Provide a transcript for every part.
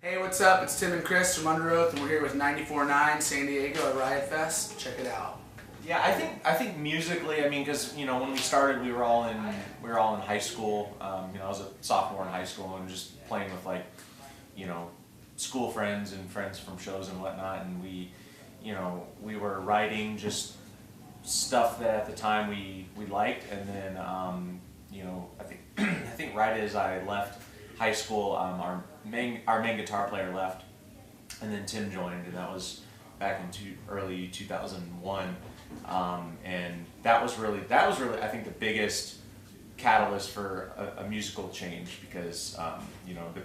Hey, what's up? It's Tim and Chris from Underoath, and we're here with 94.9 San Diego at Riot Fest. Check it out. Yeah, I think musically, I mean, because when we started, we were all in high school. I was a sophomore in high school and just playing with school friends and friends from shows and whatnot, and we were writing just stuff that at the time we liked, and then I think right as I left high school, our main guitar player left, and then Tim joined, and that was back in early 2001, and that was really I think the biggest catalyst for a musical change, because the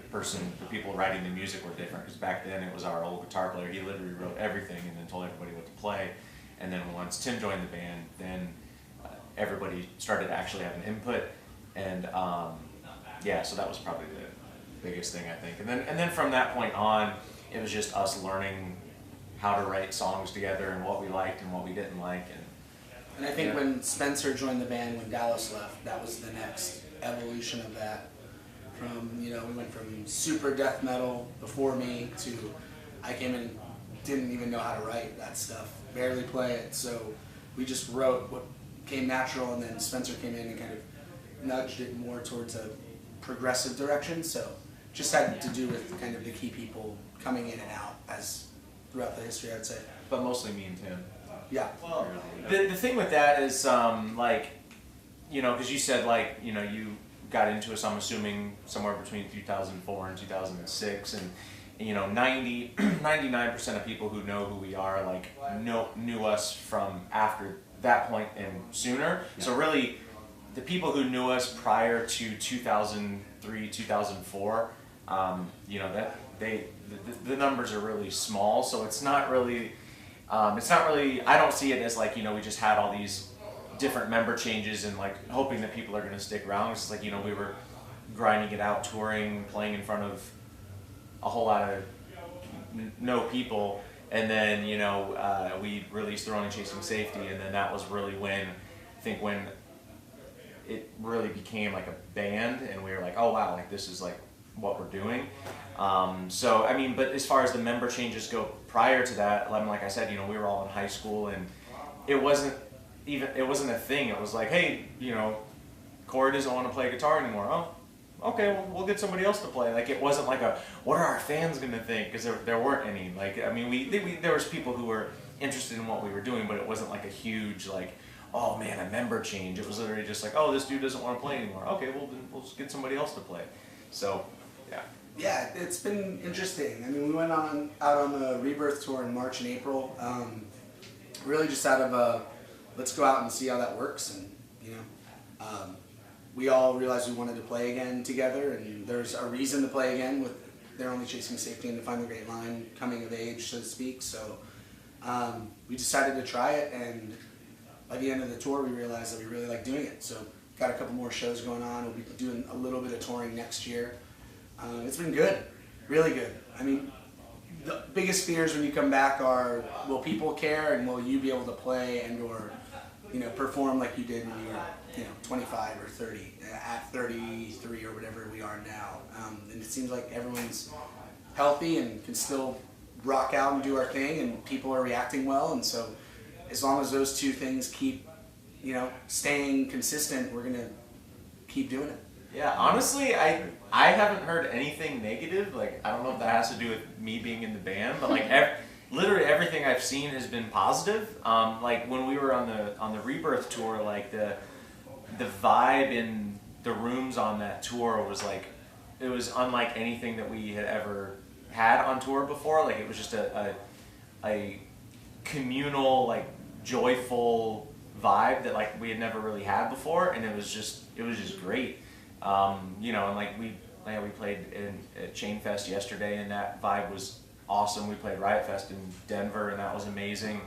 people writing the music were different. Because back then it was our old guitar player. He literally wrote everything and then told everybody what to play, and then once Tim joined the band, then everybody started actually having input, and so that was probably the biggest thing, I think. And then from that point on, it was just us learning how to write songs together and what we liked and what we didn't like. And I think when Spencer joined the band, when Dallas left, that was the next evolution of that. We went from super death metal before me to I came in, didn't even know how to write that stuff, barely play it. So we just wrote what came natural, and then Spencer came in and kind of nudged it more towards a progressive direction. So just had to do with kind of the key people coming in and out as throughout the history, I'd say. But mostly me and Tim. Yeah. Well, the thing with that is, because you said, you got into us, I'm assuming, somewhere between 2004 and 2006, and 99% of people who know who we are, knew us from after that point and sooner. Yeah. So really, the people who knew us prior to 2003, 2004, the numbers are really small, so it's not really, I don't see it as we just had all these different member changes and hoping that people are going to stick around. It's we were grinding it out, touring, playing in front of a whole lot of no people, and then we released Throwing and Chasing Safety, and then that was really when it really became like a band, and we were like, oh wow, this is what we're doing. But as far as the member changes go, prior to that, like I said, we were all in high school, and it wasn't a thing. It was hey, Corey doesn't want to play guitar anymore. Oh, okay, well, we'll get somebody else to play. It wasn't what are our fans gonna think? Because there weren't any. There was people who were interested in what we were doing, but it wasn't a huge oh man, a member change. It was literally just oh, this dude doesn't want to play anymore. Okay, well then we'll just get somebody else to play. So, yeah. Yeah, it's been interesting. We went out on the Rebirth Tour in March and April, really just out of let's go out and see how that works, and we all realized we wanted to play again together, and there's a reason to play again with They're Only Chasing Safety and To Find the Great Line coming of age, so to speak. So we decided to try it, and by the end of the tour we realized that we really liked doing it. So got a couple more shows going on. We'll be doing a little bit of touring next year. It's been good, really good. The biggest fears when you come back are, will people care, and will you be able to play and or perform like you did when you were 25 or 30 at 33 or whatever we are now. And it seems like everyone's healthy and can still rock out and do our thing, and people are reacting well. And so as long as those two things keep staying consistent, we're gonna keep doing it. Yeah, honestly, I haven't heard anything negative. I don't know if that has to do with me being in the band, but literally everything I've seen has been positive. When we were on the Rebirth Tour, the vibe in the rooms on that tour was it was unlike anything that we had ever had on tour before. It was just a communal, joyful vibe that we had never really had before, and it was just great. We played at Chain Fest yesterday, and that vibe was awesome. We played Riot Fest in Denver, and that was amazing.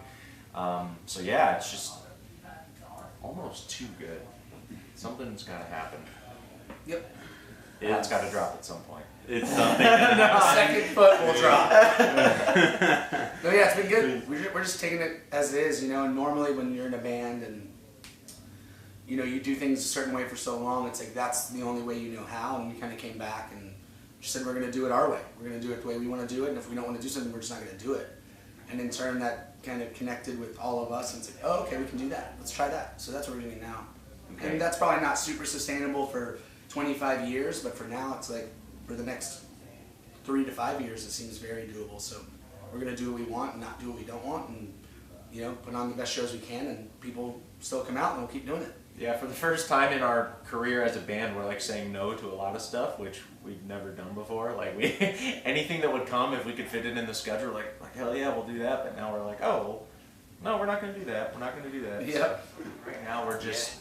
It's just almost too good. Something's got to happen. Yep. It's got to drop at some point. It's something. Second foot will drop. No, yeah, it's been good. We're just taking it as it is, and normally when you're in a band and you do things a certain way for so long, it's that's the only way you know how, and we kind of came back and just said we're going to do it our way. We're going to do it the way we want to do it, and if we don't want to do something, we're just not going to do it. And in turn, that kind of connected with all of us, and it's like, oh, okay, we can do that. Let's try that. So that's what we're doing now. Okay. And that's probably not super sustainable for 25 years, but for now, it's like for the next 3 to 5 years, it seems very doable. So we're going to do what we want and not do what we don't want, and put on the best shows we can, and people still come out, and we'll keep doing it. Yeah, for the first time in our career as a band, we're like saying no to a lot of stuff, which we've never done before. Like anything that would come, if we could fit it in the schedule, like hell yeah, we'll do that. But now we're like, oh, no, we're not going to do that. We're not going to do that. Yeah. So right now we're just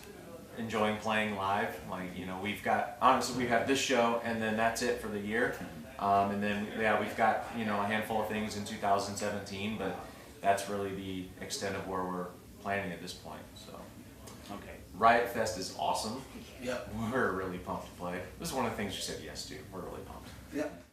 enjoying playing live. Like we've had this show, and then that's it for the year. And then we've got a handful of things in 2017, but that's really the extent of where we're planning at this point. So. Okay. Riot Fest is awesome. Yep. We're really pumped to play. This is one of the things you said yes to. We're really pumped. Yep.